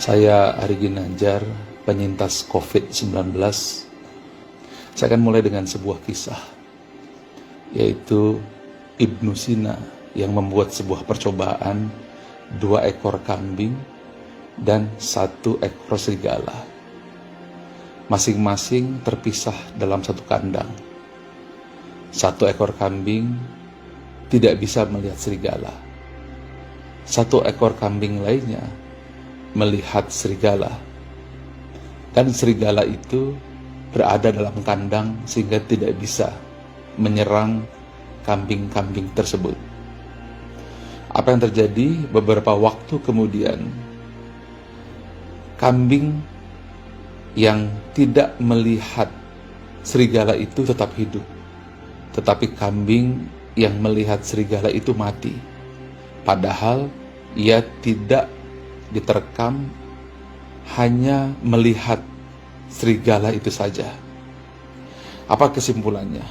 Saya Ari Ginanjar, penyintas COVID-19. Saya akan mulai dengan sebuah kisah, yaitu Ibnu Sina yang membuat sebuah percobaan 2 ekor kambing dan 1 ekor serigala. Masing-masing terpisah dalam satu kandang. 1 ekor kambing tidak bisa melihat serigala. 1 ekor kambing lainnya melihat serigala. Dan serigala itu berada dalam kandang sehingga tidak bisa menyerang kambing-kambing tersebut. Apa yang terjadi? Beberapa waktu kemudian, kambing yang tidak melihat serigala itu tetap hidup, tetapi kambing yang melihat serigala itu mati. Padahal ia tidak diterkam, hanya melihat serigala itu saja. Apa kesimpulannya?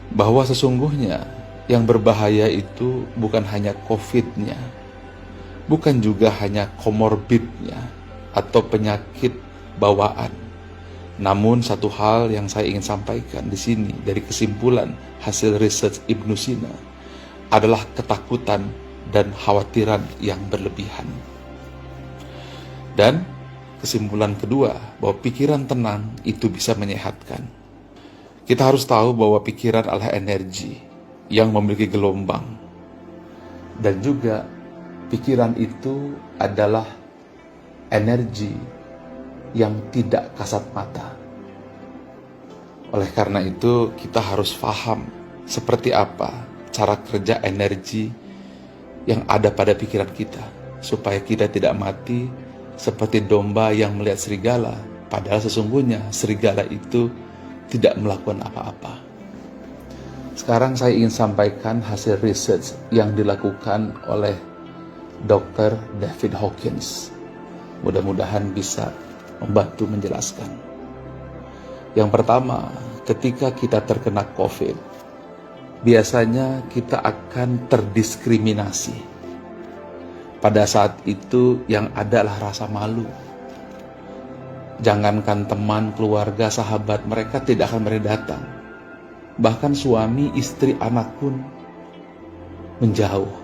Bahwa sesungguhnya yang berbahaya itu bukan hanya COVID-nya, bukan juga hanya komorbidnya atau penyakit bawaan. Namun satu hal yang saya ingin sampaikan di sini dari kesimpulan hasil research Ibnu Sina adalah ketakutan dan khawatiran yang berlebihan. Dan kesimpulan kedua, bahwa pikiran tenang itu bisa menyehatkan. Kita harus tahu bahwa pikiran adalah energi yang memiliki gelombang. Dan juga pikiran itu adalah energi yang tidak kasat mata. Oleh karena itu, kita harus paham seperti apa cara kerja energi yang ada pada pikiran kita, supaya kita tidak mati seperti domba yang melihat serigala, padahal sesungguhnya serigala itu tidak melakukan apa-apa. Sekarang saya ingin sampaikan hasil research yang dilakukan oleh Dr. David Hawkins. Mudah-mudahan bisa membantu menjelaskan. Yang pertama, ketika kita terkena COVID, biasanya kita akan terdiskriminasi. Pada saat itu yang ada adalah rasa malu. Jangankan teman, keluarga, sahabat, mereka tidak akan datang. Bahkan suami, istri, anak pun menjauh.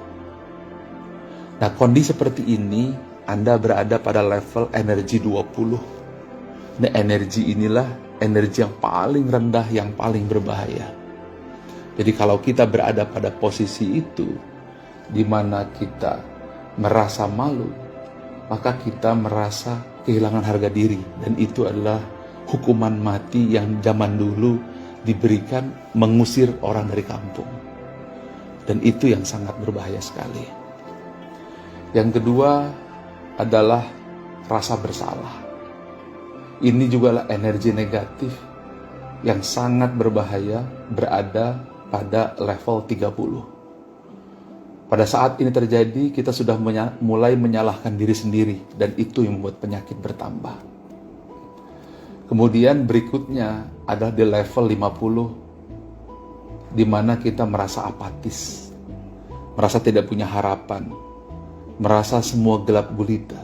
Nah, kondisi seperti ini, Anda berada pada level energi 20. Nah, energi inilah energi yang paling rendah, yang paling berbahaya. Jadi kalau kita berada pada posisi itu, di mana kita merasa malu, maka kita merasa kehilangan harga diri. Dan itu adalah hukuman mati yang zaman dulu diberikan mengusir orang dari kampung. Dan itu yang sangat berbahaya sekali. Yang kedua adalah rasa bersalah. Ini juga adalah energi negatif yang sangat berbahaya, berada pada level 30. Pada saat ini terjadi, kita sudah mulai menyalahkan diri sendiri, dan itu yang membuat penyakit bertambah. Kemudian berikutnya adalah di level 50, di mana kita merasa apatis, merasa tidak punya harapan, merasa semua gelap gulita.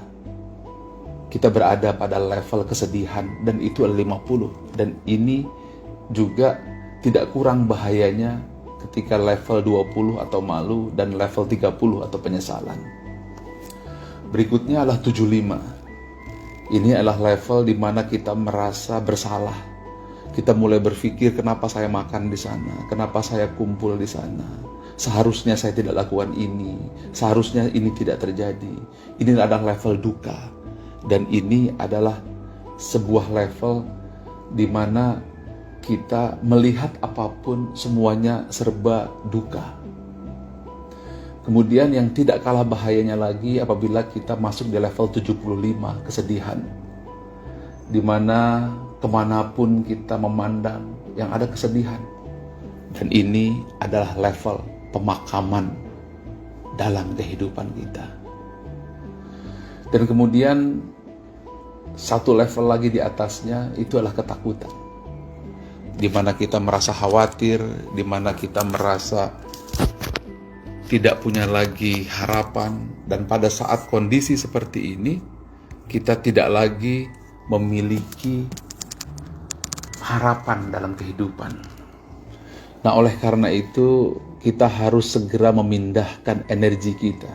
Kita berada pada level kesedihan, dan itu adalah 50. Dan ini juga tidak kurang bahayanya ketika level 20 atau malu, dan level 30 atau penyesalan. Berikutnya adalah 75. Ini adalah level di mana kita merasa bersalah. Kita mulai berpikir, kenapa saya makan di sana? Kenapa saya kumpul di sana? Seharusnya saya tidak lakukan ini. Seharusnya ini tidak terjadi. Ini adalah level duka. Dan ini adalah sebuah level di mana kita melihat apapun semuanya serba duka. Kemudian yang tidak kalah bahayanya lagi apabila kita masuk di level 75, kesedihan, di mana kemanapun kita memandang yang ada kesedihan. Dan ini adalah level pemakaman dalam kehidupan kita. Dan kemudian satu level lagi di atasnya itu adalah ketakutan, di mana kita merasa khawatir, di mana kita merasa tidak punya lagi harapan. Dan pada saat kondisi seperti ini, kita tidak lagi memiliki harapan dalam kehidupan. Nah, oleh karena itu, kita harus segera memindahkan energi kita.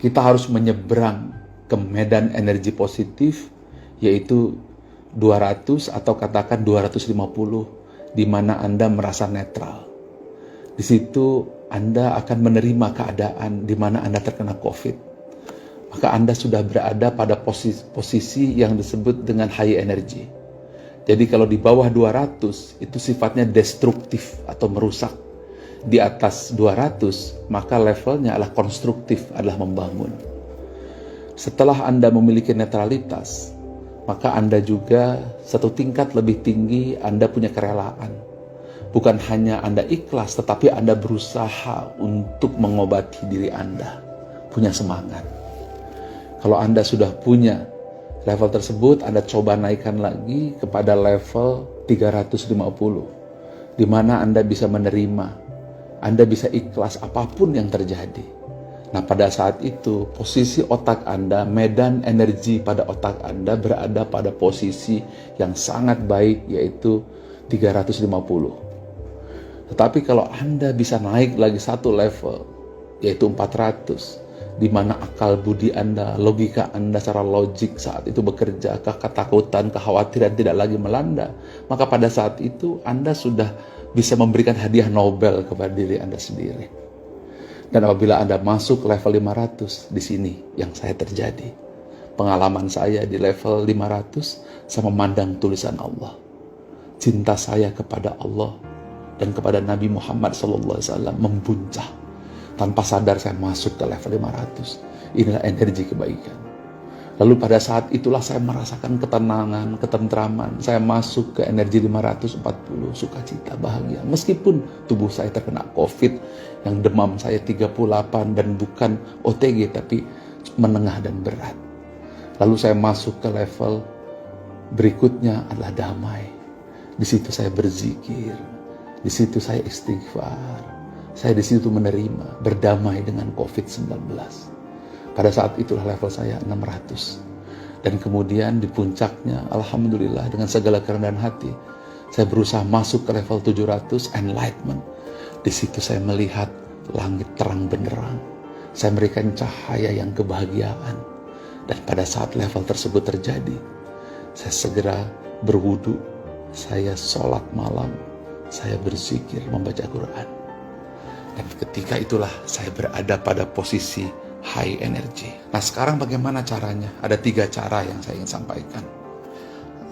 Kita harus menyeberang ke medan energi positif, yaitu 200 atau katakan 250, di mana Anda merasa netral. Di situ Anda akan menerima keadaan di mana Anda terkena COVID. Maka Anda sudah berada pada posisi yang disebut dengan high energy. Jadi kalau di bawah 200 itu sifatnya destruktif atau merusak. Di atas 200 maka levelnya adalah konstruktif, adalah membangun. Setelah Anda memiliki netralitas, maka Anda juga satu tingkat lebih tinggi, Anda punya kerelaan. Bukan hanya Anda ikhlas, tetapi Anda berusaha untuk mengobati diri Anda. Punya semangat. Kalau Anda sudah punya level tersebut, Anda coba naikkan lagi kepada level 350, di mana Anda bisa menerima, Anda bisa ikhlas apapun yang terjadi. Nah, pada saat itu, posisi otak Anda, medan energi pada otak Anda berada pada posisi yang sangat baik, yaitu 350. Tetapi kalau Anda bisa naik lagi satu level, yaitu 400, di mana akal budi Anda, logika Anda secara logik saat itu bekerja, ketakutan, kekhawatiran tidak lagi melanda, maka pada saat itu Anda sudah bisa memberikan hadiah Nobel kepada diri Anda sendiri. Dan apabila Anda masuk ke level 500, di sini yang saya terjadi. Pengalaman saya di level 500, saya memandang tulisan Allah. Cinta saya kepada Allah dan kepada Nabi Muhammad SAW membuncah. Tanpa sadar saya masuk ke level 500. Inilah energi kebaikan. Lalu pada saat itulah saya merasakan ketenangan, ketentraman. Saya masuk ke energi 540, sukacita, bahagia. Meskipun tubuh saya terkena COVID, yang demam saya 38 dan bukan OTG, tapi menengah dan berat. Lalu saya masuk ke level berikutnya adalah damai. Di situ saya berzikir, di situ saya istighfar. Saya di situ menerima, berdamai dengan COVID-19. Pada saat itulah level saya 600. Dan kemudian di puncaknya, alhamdulillah dengan segala kerendahan hati, saya berusaha masuk ke level 700, enlightenment. Di situ saya melihat langit terang benderang. Saya memberikan cahaya yang kebahagiaan. Dan pada saat level tersebut terjadi, saya segera berwudu, saya sholat malam, saya berzikir, membaca Quran. Dan ketika itulah saya berada pada posisi high energy. Nah, sekarang bagaimana caranya? Ada 3 cara yang saya ingin sampaikan.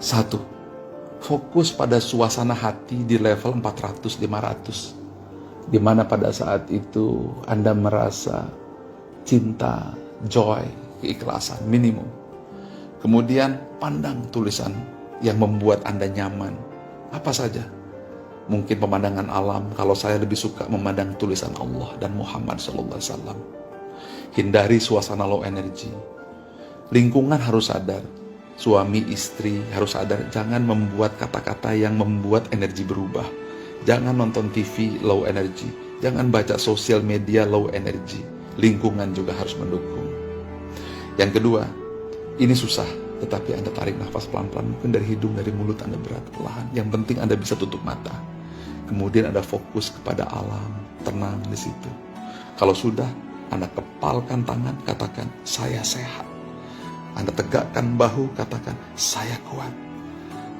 1, fokus pada suasana hati di level 400-500. Di mana pada saat itu Anda merasa cinta, joy, keikhlasan minimum. Kemudian pandang tulisan yang membuat Anda nyaman. Apa saja? Mungkin pemandangan alam, kalau saya lebih suka memandang tulisan Allah dan Muhammad SAW. Hindari suasana low energy. Lingkungan harus sadar, suami istri harus sadar, jangan membuat kata-kata yang membuat energi berubah. Jangan nonton TV low energy, jangan baca sosial media low energy. Lingkungan juga harus mendukung. Yang kedua, ini susah, tetapi Anda tarik nafas pelan-pelan, mungkin dari hidung, dari mulut Anda berat, perlahan. Yang penting Anda bisa tutup mata. Kemudian Anda fokus kepada alam, tenang di situ. Kalau sudah, Anda kepalkan tangan, katakan, saya sehat. Anda tegakkan bahu, katakan, saya kuat.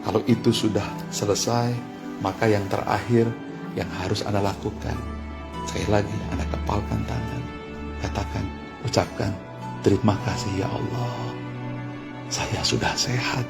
Kalau itu sudah selesai, maka yang terakhir yang harus Anda lakukan, sekali lagi Anda kepalkan tangan, katakan, ucapkan, terima kasih ya Allah, saya sudah sehat.